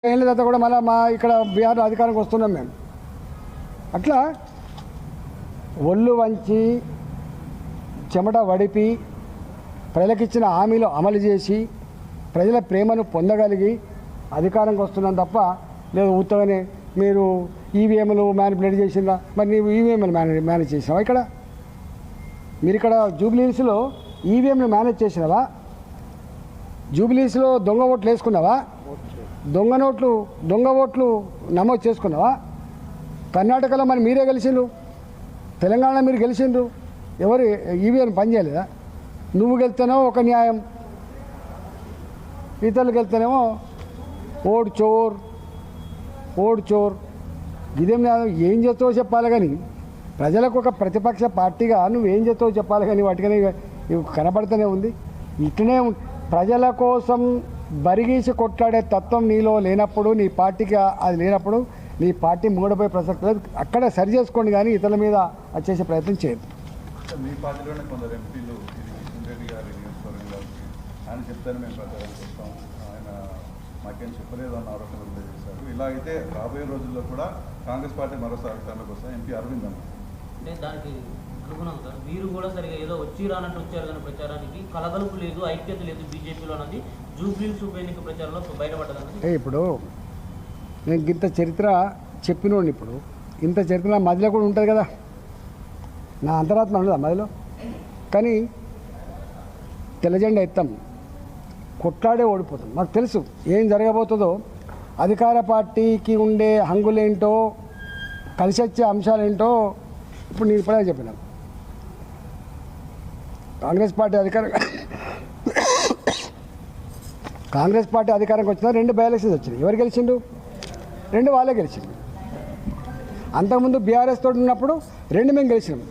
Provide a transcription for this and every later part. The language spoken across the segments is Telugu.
ఏళ్ళ తర్వాత కూడా మళ్ళీ మా ఇక్కడ బీహార్లో అధికారంకి వస్తున్నాం మేము. అట్లా ఒళ్ళు వంచి చెమట వడిపి ప్రజలకు ఇచ్చిన హామీలు అమలు చేసి ప్రజల ప్రేమను పొందగలిగి అధికారంకి వస్తున్నాం తప్ప లేదు ఉత్తగానే మీరు ఈవీఎంలు మ్యానిపులేట్ చేసిందా? మరి నీవు ఈవీఎంలు మేనేజ్ చేసినావా? మీరు ఇక్కడ జూబ్లీహిల్స్లో ఈవీఎంలు మేనేజ్ చేసినావా? జూబ్లీహిల్స్లో దొంగ ఓట్లు వేసుకున్నావా? దొంగ ఓట్లు నమోదు చేసుకున్నావా? కర్ణాటకలో మరి మీరే గెలిచిండ్రు, తెలంగాణలో మీరు గెలిచిండ్రు, ఎవరు ఈవీఎం పనిచేయలేదా? నువ్వు గెలిస్తేనో ఒక న్యాయం, ఇతరులు గెలిస్తేనేమో ఓడ్ చోర్. ఇదేం ఏం చేస్తావో చెప్పాలి కానీ ప్రజలకు ఒక ప్రతిపక్ష పార్టీగా నువ్వేం చేస్తావో చెప్పాలి కానీ వాటికనే కనబడుతూనే ఉంది. ఇట్లనే ప్రజల కోసం బరిగీసి కొట్లాడే తత్వం నీలో లేనప్పుడు, నీ పార్టీకి అది లేనప్పుడు నీ పార్టీ మూడపోయే ప్రసక్తి లేదు. అక్కడ సరి చేసుకోండి కానీ ఇతరుల మీద వచ్చేసే ప్రయత్నం చేయదు. మీ పార్టీలోనే కొందరు ఎంపీలు కిషన్ రెడ్డి గారి నియోజకవర్గంలో ఆయన చెప్తాను మేము ప్రచారం చేస్తాం, ఆయన మాకేం చెప్పలేదు అన్న ఆరోపణలు చేశారు. ఇలా అయితే రాబోయే రోజుల్లో కూడా కాంగ్రెస్ పార్టీ మరోసారి అధికారంలోకి వస్తాం. ఎంపీ అరవింద్ అన్న అంటే దానికి అనుగుణం సార్, మీరు కూడా సరిగా ఏదో వచ్చి రానట్టు వచ్చారు కానీ ప్రచారానికి కలగలుపు లేదు, ఐక్యత లేదు బీజేపీలో అన్నది జూబ్లీహిల్స్ ఉప ఎన్నిక ప్రచారంలో బయటపడ్డది. ఇప్పుడు నేను ఇంత చరిత్ర చెప్పినోడిని, ఇప్పుడు ఇంత చరిత్ర నా మదిలో కూడా ఉంటుంది కదా, నా అంతరాత్మ ఉండదా మదిలో? కానీ తెల్లజెండా ఎత్తాం, కొట్లాడే ఓడిపోతాం. మాకు తెలుసు ఏం జరగబోతుందో, అధికార పార్టీకి ఉండే హంగులేంటో, కలిసి వచ్చే అంశాలేంటో ఇప్పుడు నేను ఇప్పుడే చెప్పినాను. కాంగ్రెస్ పార్టీ అధికారంకి వచ్చిన 2 బై ఎలక్షన్స్ వచ్చినాయి. ఎవరు గెలిచిండు? 2 వాళ్ళే గెలిచిండు. అంతకుముందు బీఆర్ఎస్ తోటి ఉన్నప్పుడు 2 మేము గెలిచినాం.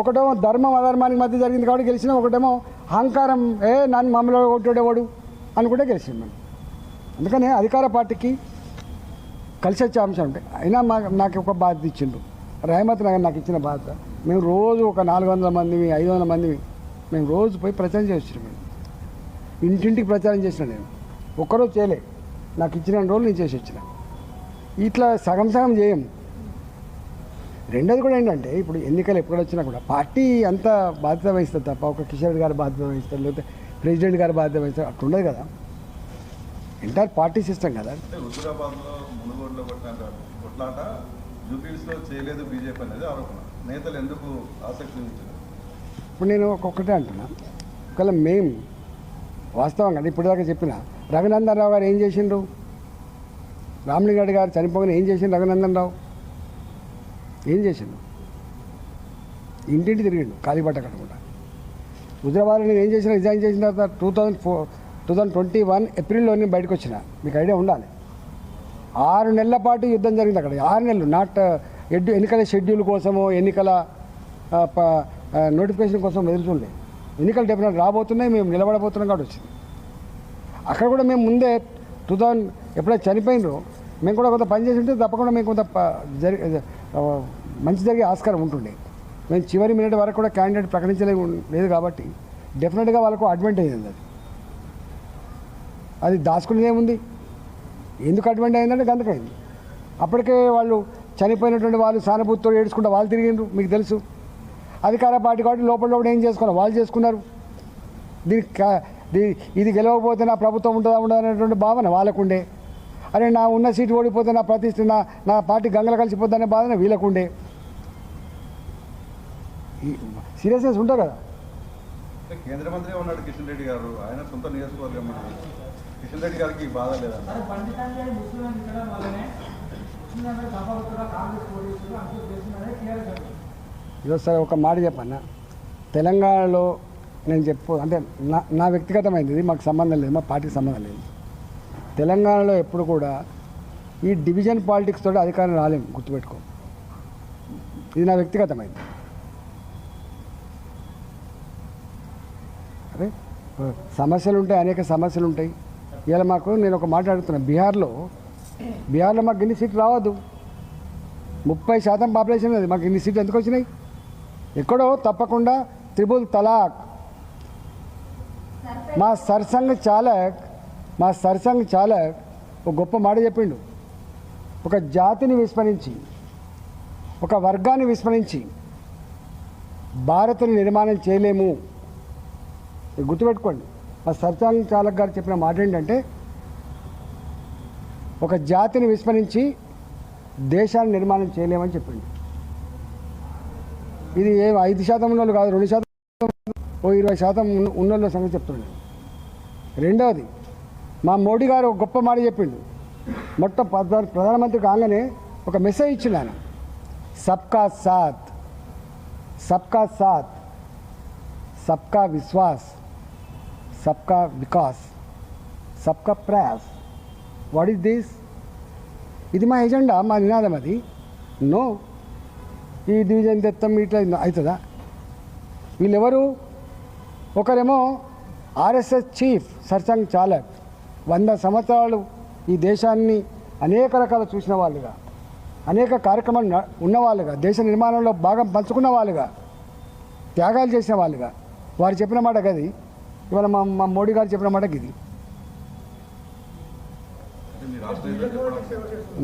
ఒకటేమో ధర్మం అధర్మానికి మధ్య జరిగింది కాబట్టి గెలిచినాం, ఒకటేమో అహంకారం నన్ను మమ్మల్ని కొట్టేవాడు అనుకుంటే గెలిచినాం మేము. అందుకనే అధికార పార్టీకి కలిసి వచ్చే అంశాలు ఉంటాయి. అయినా నాకు ఒక బాధ్యత ఇచ్చిండు రహమత్ నగర్, నాకు ఇచ్చిన బాధ్యత. మేము రోజు ఒక 400 మందిని 500 మందిని మేము రోజు పోయి ప్రచారం చేస్తున్నాం. మేము ఇంటింటికి ప్రచారం చేసిన, నేను ఒక్కరోజు చేయలే, నాకు ఇచ్చిన రోజులు నేను చేసి వచ్చిన. ఇట్లా సగం చేయం. రెండోది కూడా ఏంటంటే ఇప్పుడు ఎన్నికలు ఎప్పుడు వచ్చినా కూడా పార్టీ అంత బాధ్యత వహిస్తుంది తప్ప ఒక కిషన్ రెడ్డి గారు బాధ్యత వహిస్తారు, లేకపోతే ప్రెసిడెంట్ గారు బాధ్యత వహిస్తారు, అట్లా ఉండదు కదా. ఎంటైర్ పార్టీ సిస్టమ్ కదా. హుజూరాబాద్లో మునుగోడులో కొట్లాట జూబ్లీహిల్స్లో చేయలేదు బీజేపీ అనేది ఆరోపణ. నేతలు ఎందుకు ఆసక్తి చూపించారు? ఇప్పుడు నేను ఒక్కొక్కటే అంటున్నా, ఒకవేళ మేము వాస్తవంగా ఇప్పుడు దాకా చెప్పిన రఘునందన్ రావు గారు ఏం చేసిండ్రు, రామలింగారెడ్డి గారు చనిపోగానే ఏం చేసిండు రఘునందన్ రావు? ఏం చేసిండు? ఇంటింటి తిరిగిండు కాలిబట్ట కట్టుకుంటా. హుజూరాబాద్లో నేను ఏం చేసిన, రిజైన్ చేసిన తర్వాత 2021 ఏప్రిల్లో నేను బయటకు వచ్చిన. మీకు ఐడియా ఉండాలి. 6 నెలల పాటు యుద్ధం జరిగింది అక్కడ. 6 నెలలు ఎన్నికల షెడ్యూల్ కోసమో ఎన్నికల నోటిఫికేషన్ కోసం ఎదురు చూడలే. ఎన్నికలు డెఫినెట్ రాబోతున్నాయి, మేము నిలబడబోతున్నాం కాబట్టి వచ్చింది. అక్కడ కూడా మేము ముందే 2000 ఎప్పుడైతే చనిపోయినరో మేము కూడా కొంత పని చేసి ఉంటే తప్పకుండా మేము కొంత మంచి జరిగే ఆస్కారం ఉంటుండే. మేము చివరి మినిట్ వరకు కూడా క్యాండిడేట్ ప్రకటించలేదు కాబట్టి డెఫినెట్గా వాళ్ళకు అడ్వాంటేజ్ అయింది. అది దాచుకునేది ఏముంది? ఎందుకు అడ్వాంటేజ్ అయిందంటే గంతకైంది. అప్పటికే వాళ్ళు చనిపోయినటువంటి వాళ్ళు సానుభూతితో ఏడ్చుకుంటూ వాళ్ళు తిరిగిండ్రు, మీకు తెలుసు. అధికార పార్టీ కాబట్టి లోపల ఏం చేసుకున్నారు, వాళ్ళు చేసుకున్నారు. ఇది గెలవకపోతే నా ప్రభుత్వం ఉంటుందా ఉండదు అనేటువంటి భావన వాళ్ళకుండే. అరే నా ఉన్న సీటు ఓడిపోతే నా ప్రతిష్ట నా పార్టీ గంగలు కలిసిపోద్దనే భావన వీళ్ళకుండే. సీరియస్నెస్ ఉంటుంది కదా. కేంద్ర మంత్రి ఉన్నాడు కిషన్ రెడ్డి గారు, ఆయన సొంత నియోజకవర్గం. కిషన్ రెడ్డి గారికి బాధ లేదండి. ఈరోజు ఒక మాట చెప్పన్నా, తెలంగాణలో నేను అంటే నా వ్యక్తిగతమైనది, ఇది మాకు సంబంధం లేదు, మా పార్టీకి సంబంధం లేదు. తెలంగాణలో ఎప్పుడు కూడా ఈ డివిజన్ పాలిటిక్స్ తోటి అధికారం రాలేము, గుర్తుపెట్టుకో. ఇది నా వ్యక్తిగతమైనది. అదే సమస్యలు ఉంటాయి, అనేక సమస్యలు ఉంటాయి. ఇలా నేను ఒక మాట అడుగుతున్నా, బీహార్లో మాకు ఇన్ని సీట్లు రావద్దు. 30% పాపులేషన్ అది, మాకు ఇన్ని సీట్లు ఎందుకు వచ్చినాయి? ఎక్కడో తప్పకుండా త్రిబుల్ తలాక్. మా సర్సంఘ్ చాలక్ ఒక గొప్ప మాట చెప్పిండు. ఒక జాతిని విస్మరించి, ఒక వర్గాన్ని విస్మరించి భారత్ని నిర్మాణం చేయలేము. గుర్తుపెట్టుకోండి, మా సర్చాంగ్ చాలక్ గారు చెప్పిన మాట ఏంటంటే, ఒక జాతిని విస్మరించి దేశాన్ని నిర్మాణం చేయలేమని చెప్పింది. ఇది 5% ఉన్నోళ్ళు కాదు, 2%, 20% ఉన్నోళ్ళ సంగతి చెప్తుండే. రెండవది, మా మోడీ గారు ఒక గొప్ప మాట చెప్పిండు. మొత్తం ప్రధానమంత్రి కాగానే ఒక మెసేజ్ ఇచ్చిండు ఆయన, సబ్కా సాత్, సబ్కా సాత్, సబ్కా విశ్వాస్, సబ్కా వికాస్, సబ్కా ప్రయాస్. What is this? ఇది మా ఎజెండా, మా నినాదం. అది నో, ఈ డివిజన్ తెత్తం ఇట్లా అవుతుందా? వీళ్ళెవరు? ఒకరేమో ఆర్ఎస్ఎస్ చీఫ్ సర్సంగ్ చాలక్, 100 సంవత్సరాలు ఈ దేశాన్ని అనేక రకాలు చూసిన వాళ్ళుగా, అనేక కార్యక్రమాలు ఉన్నవాళ్ళుగా, దేశ నిర్మాణంలో భాగం పంచుకున్న వాళ్ళుగా, త్యాగాలు చేసిన వాళ్ళుగా వారు చెప్పిన మాట గది. ఇవాళ మా మోడీ గారు చెప్పిన మాట ఇది.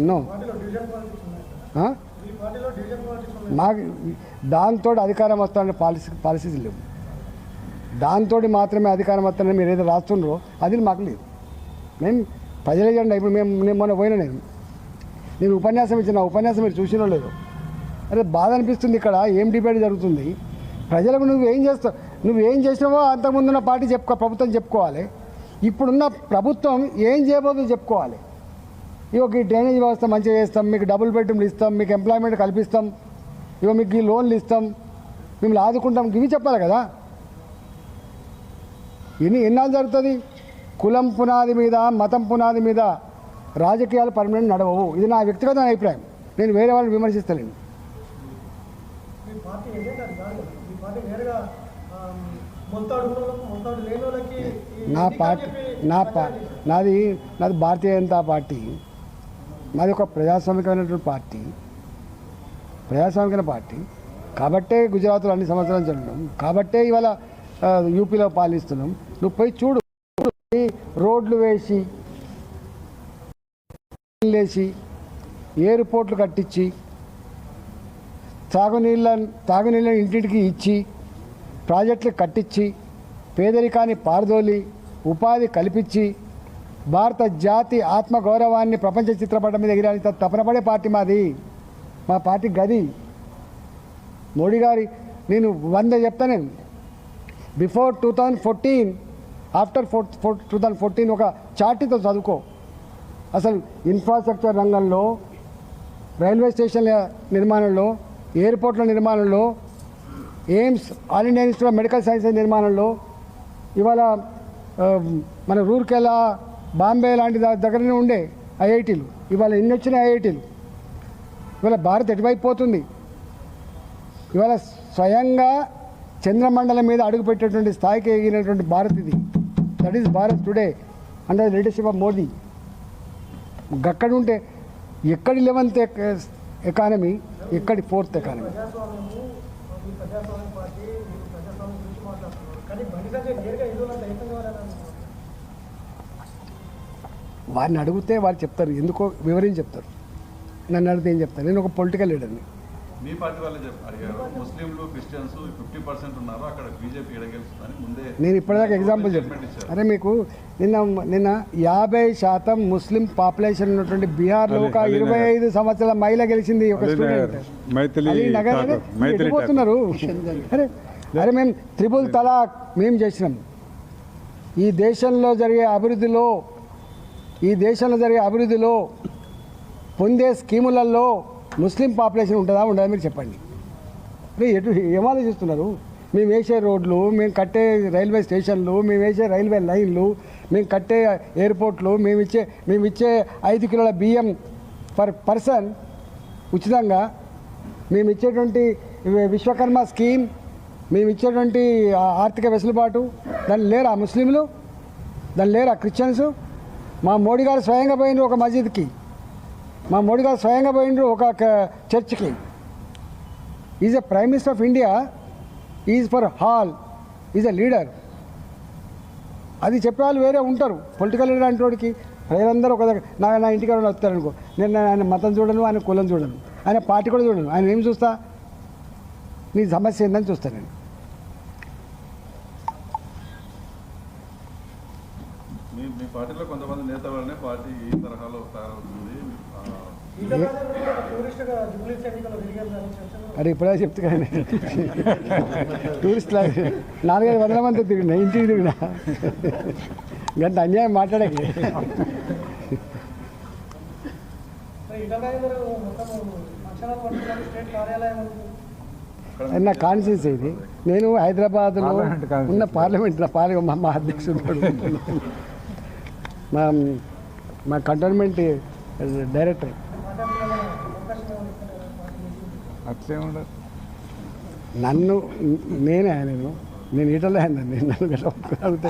నో, మాకు దాంతో అధికారం వస్తాడని పాలసీస్ లేవు. దాంతో మాత్రమే అధికారం వస్తానని మీరు ఏదో రాస్తుండ్రో అది మాకు లేదు. మేము ప్రజల ఎజెండా. ఇప్పుడు నేను మొన్న పోయినా, నేను ఉపన్యాసం ఇచ్చిన ఉపన్యాసం మీరు చూసినో లేదు. అరే బాధ అనిపిస్తుంది. ఇక్కడ ఏం డిబేట్ జరుగుతుంది? ప్రజలకు నువ్వేం చేస్తావు, నువ్వేం చేసినావో అంతకుముందున్న పార్టీ ప్రభుత్వం చెప్పుకోవాలి. ఇప్పుడున్న ప్రభుత్వం ఏం చేయబోతుందో చెప్పుకోవాలి. ఇగో ఈ డ్రైనేజ్ వ్యవస్థ మంచిగా చేస్తాం, మీకు డబుల్ బెడ్రూమ్లు ఇస్తాం, మీకు ఎంప్లాయ్మెంట్ కల్పిస్తాం, ఇగో మీకు ఈ లోన్లు ఇస్తాం, మిమ్మల్ని ఆదుకుంటాం, ఇవి చెప్పాలి కదా. ఎన్నాళ్ళు జరుగుతుంది? కులం పునాది మీద, మతం పునాది మీద రాజకీయాలు పర్మనెంట్ నడవవు. ఇది నా వ్యక్తిగత అభిప్రాయం. నేను వేరే వాళ్ళని విమర్శిస్తలేను. నాది భారతీయ జనతా పార్టీ. నాది ఒక ప్రజాస్వామికమైనటువంటి పార్టీ, ప్రజాస్వామికమైన పార్టీ. కాబట్టే గుజరాత్లో అన్ని సంవత్సరాలు చదివినాం, కాబట్టే ఇవాళ యూపీలో పాలిస్తున్నాం. నువ్వు పోయి చూడు, రోడ్లు వేసి ఎయిర్పోర్ట్లు కట్టించి తాగునీళ్ళని ఇంటింటికి ఇచ్చి ప్రాజెక్టులు కట్టించి పేదరికాన్ని పారదోలి ఉపాధి కల్పించి భారత జాతి ఆత్మగౌరవాన్ని ప్రపంచ చిత్రపటం మీద ఎగిరాని తపనపడే పార్టీ మాది. మా పార్టీ గది. మోడీ గారి నేను 100 చెప్తాను. బిఫోర్ 2014, ఆఫ్టర్ 2014 ఒక చార్టీతో చదువుకో. అసలు ఇన్ఫ్రాస్ట్రక్చర్ రంగంలో, రైల్వే స్టేషన్ల నిర్మాణంలో, ఎయిర్పోర్ట్ల నిర్మాణంలో, AIIMS, all India institute of medical sciences నిర్మాణంలో, ఇవాళ మన రూర్కెలా, బాంబే లాంటి దగ్గరనే ఉండే ఐఐటీలు, ఇవాళ ఎన్ని వచ్చినాయి ఐఐటీలు. ఇవాళ భారత్ ఎటువైపు పోతుంది? ఇవాళ స్వయంగా చంద్రమండలం మీద అడుగుపెట్టేటువంటి స్థాయికి ఎగినటువంటి భారత్ ఇది. That is Bharat today under leadership of Modi. అక్కడ ఉంటే ఎక్కడి 11th ఎకానమీ, ఎక్కడి 4th ఎకానమీ. వారిని అడిగితే వారు చెప్తారు, ఎందుకో వివరించి చెప్తారు. నన్ను అడిగితే ఏం చెప్తాను? నేను ఒక పొలిటికల్ లీడర్ని. మీ పార్టీ వాళ్ళే అడిగారు, ముస్లింలు క్రిస్టియన్స్ 50% ఉన్నారు, అక్కడ బీజేపీ ఎడగెలుస్తుందని ముందే. నేను ఇప్పటిదాకా ఎగ్జాంపుల్ చెప్పాను. అరే మీకు నిన్న 50% ముస్లిం పాపులేషన్ ఉన్నటువంటి బీహార్లో ఒక 25 సంవత్సరాల మహిళ గెలిచింది. ఒక స్టూడెంట్ పోతున్నారు. అరే మేము త్రిపుల్ తలాక్ మేము చేసినాం. ఈ దేశంలో జరిగే అభివృద్ధిలో పొందే స్కీములలో ముస్లిం పాపులేషన్ ఉంటుందా ఉండదా మీరు చెప్పండి. ఏం ఆలోచిస్తున్నారు? మేము వేసే రోడ్లు, మేము కట్టే రైల్వే స్టేషన్లు, మేము వేసే రైల్వే లైన్లు, మేము కట్టే ఎయిర్పోర్ట్లు, మేము ఇచ్చే 5 కిలోల బియ్యం పర్ పర్సన్ ఉచితంగా, మేము ఇచ్చేటువంటి విశ్వకర్మ స్కీమ్, మేము ఇచ్చేటువంటి ఆర్థిక వెసులుబాటు, దాన్ని లేరా ముస్లింలు? దాన్ని లేరా క్రిస్టియన్స్? మా మోడీ గారు స్వయంగా పోయినరు ఒక మసీద్కి, మా మోడీ గారు స్వయంగా పోయినరు ఒక చర్చ్కి. Is a prime minister of India, is for all, is a leader. అది చెప్పే వాళ్ళు వేరే ఉంటారు. పొలిటికల్ లీడర్ అంటే వాడికి ప్రజలందరూ ఒక దగ్గర నా ఇంటికి ఎవరైనా వస్తారనుకో, నేను ఆయన మతం చూడను, ఆయన కులం చూడను, ఆయన పార్టీ కూడా చూడను, ఆయన ఏం చూస్తా, నీ సమస్య ఏందని చూస్తాను నేను. మీ పార్టీలో కొంతమంది నేతల వల్లనే పార్టీ ఈ తరహాలో తయారవుతుంది. అరే ఇప్పుడే చెప్తే కానీ టూరిస్ట్ 400-500 మంది తిరిగినా, ఇంటికి తిరిగినా, గంట అన్యాయం మాట్లాడకి. నా కాన్షియన్స్ ఇది. నేను హైదరాబాద్లో ఉన్న పార్లమెంట్లో మా అధ్యక్షుడు మా కంటోన్మెంట్ డైరెక్టర్. అట్లే ఉండదు. నేను ఈటలే నన్ను గట్లా అడుగుతా.